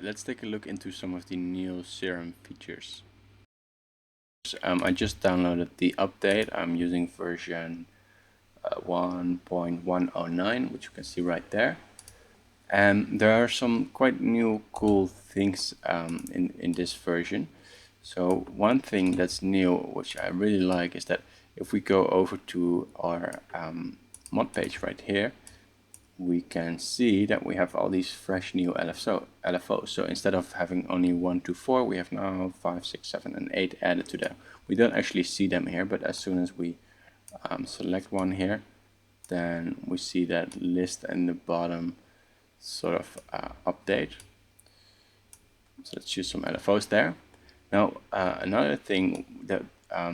Alright, let's take a look into some of the new Serum features. I just downloaded the update. I'm using version 1.109, which you can see right there. And there are some quite new cool things in this version. So one thing that's new, which I really like, is that if we go over to our mod page right here, we can see that we have all these fresh new LFOs. So instead of having only 1 to 4, we have now 5, 6, 7, and 8 added to them. We don't actually see them here, but as soon as we select one here, then we see that list in the bottom sort of update. So let's choose some LFOs there. Now another thing that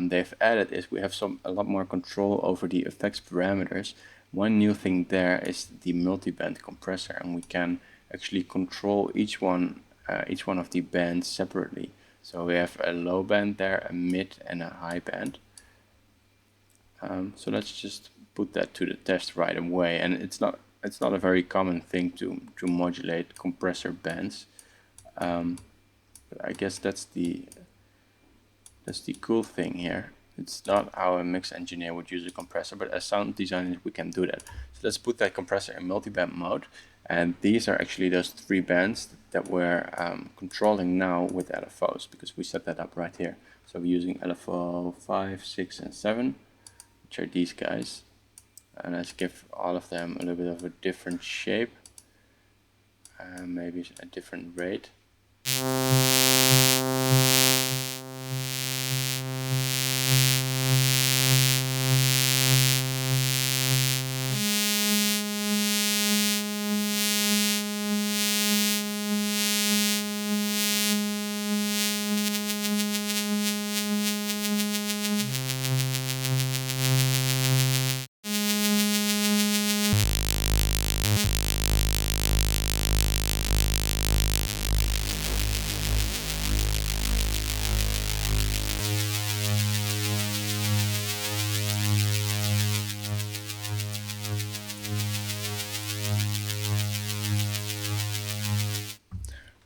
they've added is we have a lot more control over the effects parameters. One new thing there is the multiband compressor, and we can actually control each one of the bands separately. So we have a low band there, a mid, and a high band. So let's just put that to the test right away. And it's not a very common thing to modulate compressor bands, but I guess that's the cool thing here. It's not how a mix engineer would use a compressor, but as sound designers we can do that. So let's put that compressor in multiband mode, and these are actually those 3 bands that we're controlling now with LFOs, because we set that up right here. So we're using LFO 5, 6, and 7, which are these guys. And let's give all of them a little bit of a different shape, maybe a different rate.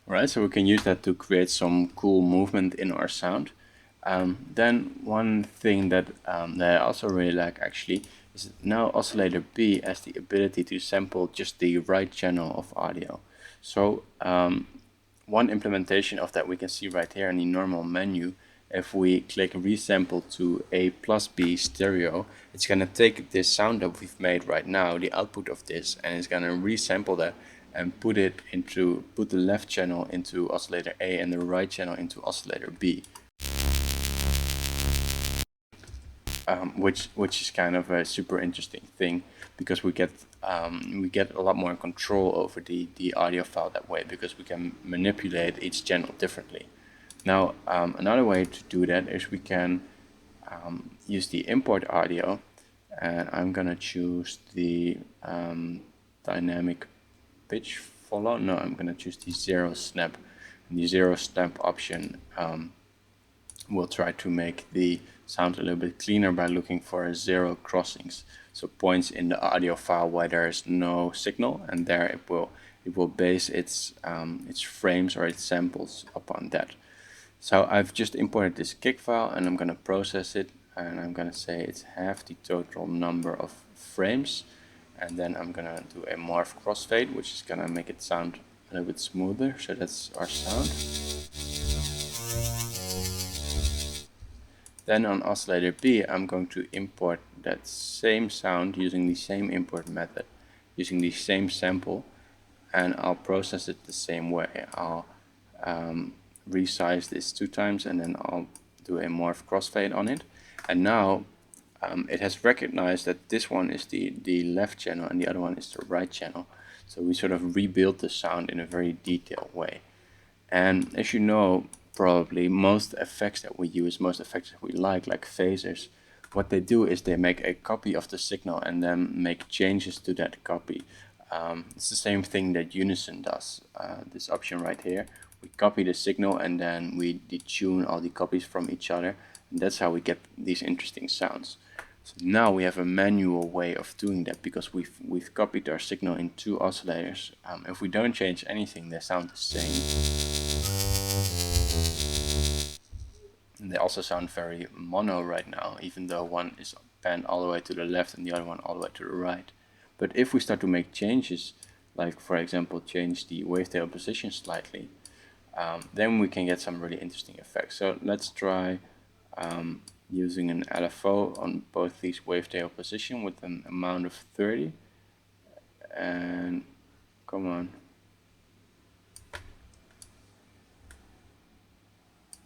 Alright, so we can use that to create some cool movement in our sound. Then one thing that I also really like actually is now oscillator B has the ability to sample just the right channel of audio. So one implementation of that we can see right here in the normal menu. If we click resample to A plus B stereo, it's going to take this sound that we've made right now, the output of this, and it's going to resample that and put the left channel into oscillator A and the right channel into oscillator B. Which is kind of a super interesting thing, because we get a lot more control over the audio file that way, because we can manipulate each channel differently. Now another way to do that is we can use the import audio, and I'm gonna choose the dynamic pitch follow. No, I'm gonna choose the zero snap. And the zero snap option will try to make the sound a little bit cleaner by looking for 0 crossings, so points in the audio file where there is no signal, and there it will base its frames or its samples upon that. So I've just imported this kick file, and I'm going to process it, and I'm going to say it's half the total number of frames, and then I'm going to do a morph crossfade, which is going to make it sound a little bit smoother. So that's our sound. Then on oscillator B, I'm going to import that same sound using the same import method, using the same sample, and I'll process it the same way. I'll resize this 2 times, and then I'll do a morph crossfade on it. And now it has recognized that this one is the left channel and the other one is the right channel. So we sort of rebuilt the sound in a very detailed way. And as you know, probably most effects that we use, most effects that we like phasers, what they do is they make a copy of the signal and then make changes to that copy. It's the same thing that Unison does. This option right here, we copy the signal and then we detune all the copies from each other, and that's how we get these interesting sounds. So now we have a manual way of doing that because we've copied our signal in two oscillators. If we don't change anything, they sound the same. And they also sound very mono right now, even though one is panned all the way to the left and the other one all the way to the right. But if we start to make changes, like for example change the wavetail position slightly, then we can get some really interesting effects. So let's try using an LFO on both these wavetail position with an amount of 30. And come on.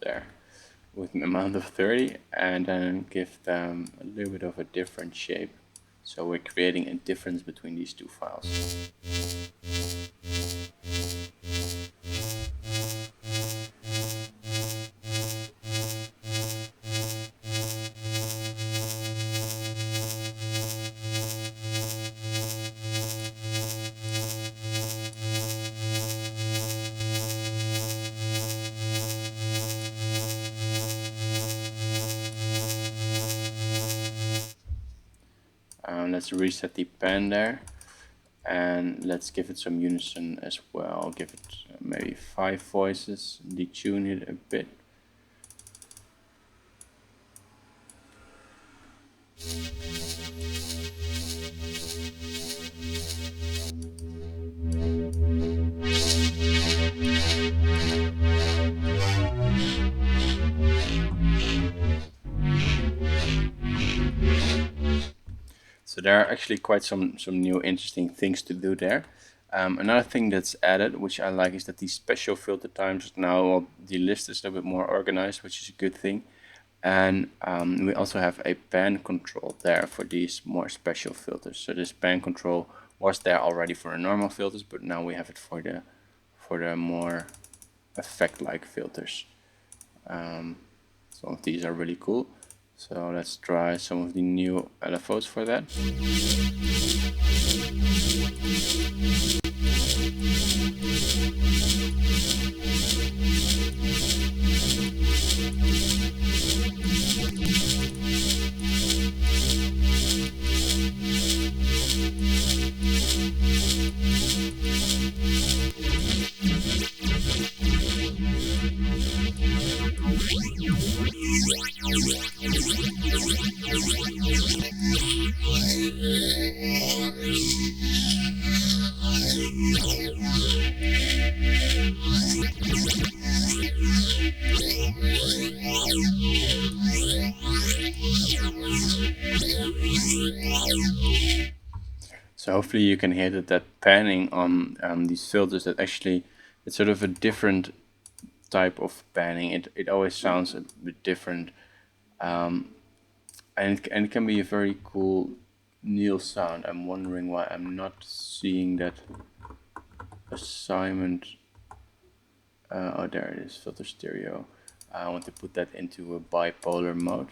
There. With an amount of 30, and then give them a little bit of a different shape. So we're creating a difference between these two files. Let's reset the pan there, and let's give it some unison as well. Give it maybe 5 voices, detune it a bit. So there are actually quite some new interesting things to do there. Another thing that's added, which I like, is that these special filter times now, well, the list is a little bit more organized, which is a good thing. And we also have a pan control there for these more special filters. So this pan control was there already for the normal filters, but now we have it for the more effect-like filters. Some of these are really cool. So let's try some of the new LFOs for that. So hopefully you can hear that panning on these filters, that actually it's sort of a different type of panning. It always sounds a bit different, and it can be a very cool Neil sound. I'm wondering why I'm not seeing that assignment. Oh, there it is, filter stereo. I want to put that into a bipolar mode.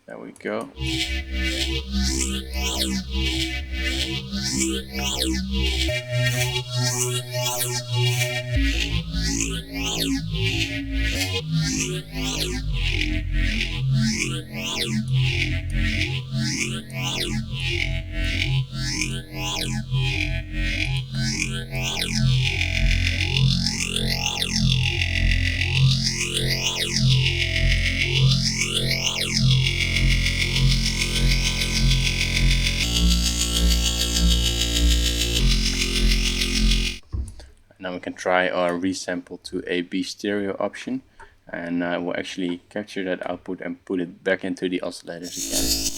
There we go. Now we can try our resample to a B stereo option, and we'll actually capture that output and put it back into the oscillators again.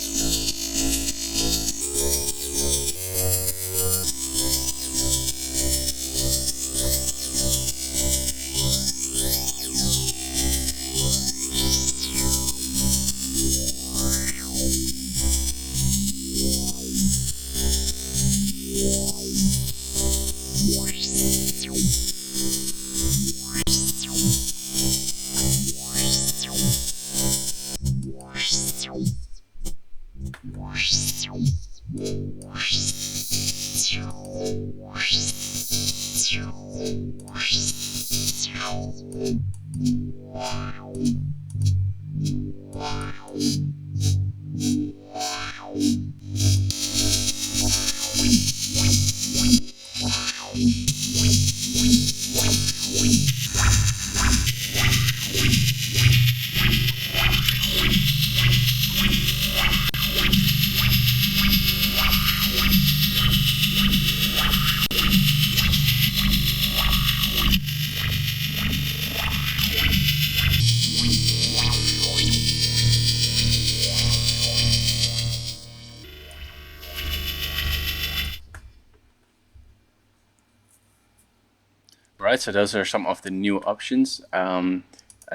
Right, so those are some of the new options, and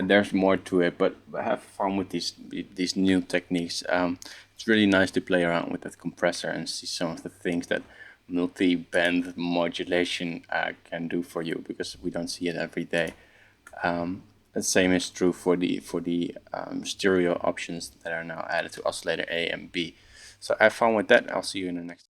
there's more to it. But have fun with these new techniques. It's really nice to play around with that compressor and see some of the things that multi-band modulation can do for you, because we don't see it every day. The same is true for the stereo options that are now added to oscillator A and B. So have fun with that. I'll see you in the next.